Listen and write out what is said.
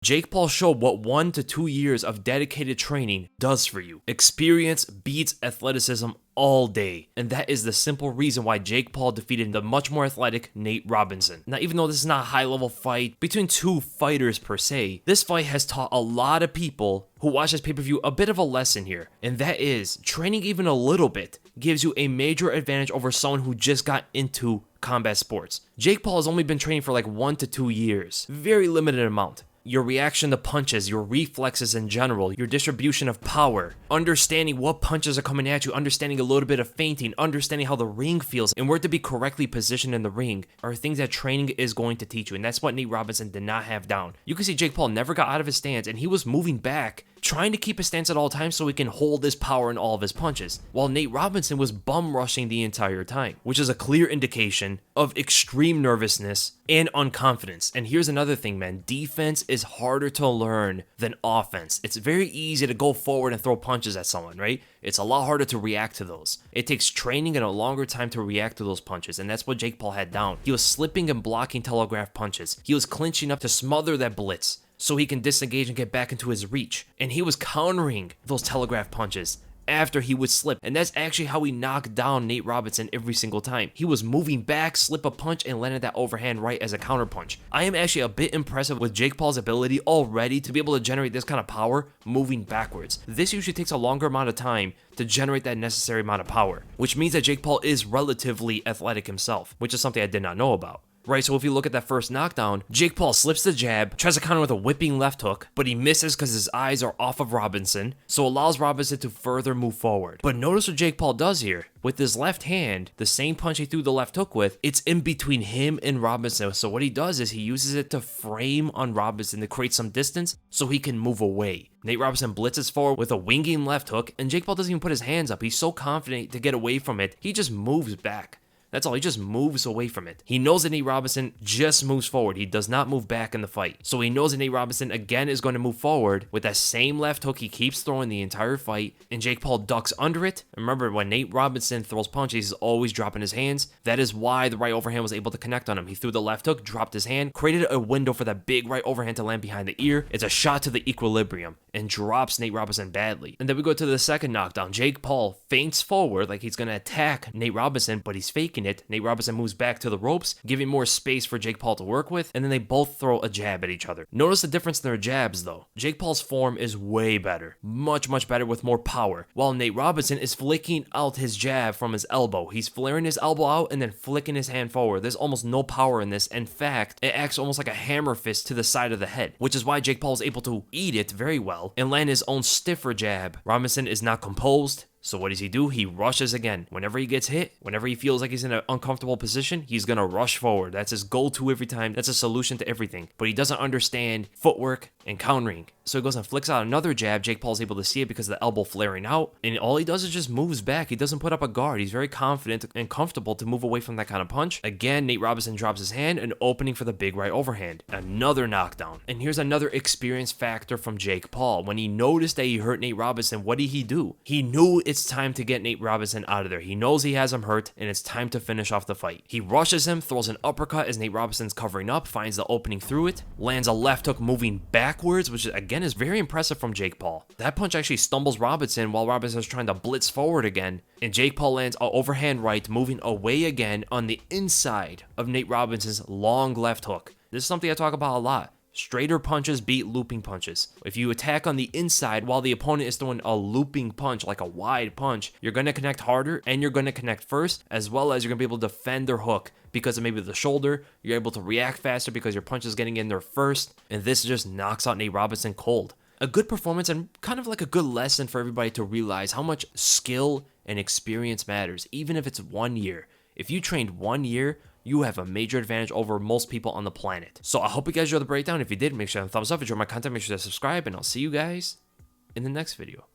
Jake Paul showed what 1 to 2 years of dedicated training does for you. Experience beats athleticism all day, and that is the simple reason why Jake Paul defeated the much more athletic Nate Robinson. Now, even though this is not a high-level fight between two fighters per se, this fight has taught a lot of people who watch this pay-per-view a bit of a lesson here, and that is training even a little bit gives you a major advantage over someone who just got into combat sports. Jake Paul has only been training for like 1 to 2 years, very limited amount. Your reaction to punches, your reflexes in general, your distribution of power, understanding what punches are coming at you, understanding a little bit of feinting, understanding how the ring feels, and where to be correctly positioned in the ring are things that training is going to teach you, and that's what Nate Robinson did not have down. You can see Jake Paul never got out of his stance, and he was moving back, trying to keep his stance at all times so he can hold his power in all of his punches, while Nate Robinson was bum rushing the entire time, which is a clear indication of extreme nervousness and unconfidence. And here's another thing, man, defense is harder to learn than offense. It's very easy to go forward and throw punches at someone, right? It's a lot harder to react to those. It takes training and a longer time to react to those punches, and that's what Jake Paul had down. He was slipping and blocking telegraph punches. He was clinching up to smother that blitz so he can disengage and get back into his reach. And he was countering those telegraph punches after he would slip. And that's actually how he knocked down Nate Robinson every single time. He was moving back, slip a punch, and landed that overhand right as a counter punch. I am actually a bit impressed with Jake Paul's ability already to be able to generate this kind of power moving backwards. This usually takes a longer amount of time to generate that necessary amount of power, which means that Jake Paul is relatively athletic himself, which is something I did not know about. Right, so if you look at that first knockdown, Jake Paul slips the jab, tries to counter with a whipping left hook, but he misses because his eyes are off of Robinson, so allows Robinson to further move forward. But notice what Jake Paul does here. With his left hand, the same punch he threw the left hook with, it's in between him and Robinson. So what he does is he uses it to frame on Robinson to create some distance so he can move away. Nate Robinson blitzes forward with a winging left hook, and Jake Paul doesn't even put his hands up. He's so confident to get away from it, he just moves back. That's all, he just moves away from it. He knows that Nate Robinson just moves forward. He does not move back in the fight. So he knows that Nate Robinson again is going to move forward with that same left hook he keeps throwing the entire fight, and Jake Paul ducks under it. Remember, when Nate Robinson throws punches, he's always dropping his hands. That is why the right overhand was able to connect on him. He threw the left hook, dropped his hand, created a window for that big right overhand to land behind the ear. It's a shot to the equilibrium and drops Nate Robinson badly. And then we go to the second knockdown. Jake Paul feints forward like he's going to attack Nate Robinson, but he's faking it. Nate Robinson moves back to the ropes, giving more space for Jake Paul to work with, and then they both throw a jab at each other. Notice the difference in their jabs, though. Jake Paul's form is way better. Much, much better with more power, while Nate Robinson is flicking out his jab from his elbow. He's flaring his elbow out and then flicking his hand forward. There's almost no power in this. In fact, it acts almost like a hammer fist to the side of the head, which is why Jake Paul is able to eat it very well and land his own stiffer jab. Robinson is not composed. So what does he do? He rushes again. Whenever he gets hit, whenever he feels like he's in an uncomfortable position, he's going to rush forward. That's his go-to every time. That's a solution to everything. But he doesn't understand footwork and countering. So he goes and flicks out another jab. Jake Paul's able to see it because of the elbow flaring out. And all he does is just moves back. He doesn't put up a guard. He's very confident and comfortable to move away from that kind of punch. Again, Nate Robinson drops his hand, an opening for the big right overhand. Another knockdown. And here's another experience factor from Jake Paul. When he noticed that he hurt Nate Robinson, what did he do? He knew it's time to get Nate Robinson out of there. He knows he has him hurt, and it's time to finish off the fight. He rushes him, throws an uppercut as Nate Robinson's covering up, finds the opening through it, lands a left hook moving backwards, which again is very impressive from Jake Paul. That punch actually stumbles Robinson while Robinson's trying to blitz forward again, and Jake Paul lands an overhand right moving away again on the inside of Nate Robinson's long left hook. This is something I talk about a lot. Straighter punches beat looping punches. If you attack on the inside while the opponent is throwing a looping punch, like a wide punch, you're going to connect harder and you're going to connect first, as well as you're going to be able to defend their hook because of maybe the shoulder. You're able to react faster because your punch is getting in there first, and this just knocks out Nate Robinson cold. A good performance and kind of like a good lesson for everybody to realize how much skill and experience matters, even if it's 1 year. If you trained 1 year, you have a major advantage over most people on the planet. So I hope you guys enjoyed the breakdown. If you did, make sure to thumbs up. If you enjoyed my content, make sure to subscribe, and I'll see you guys in the next video.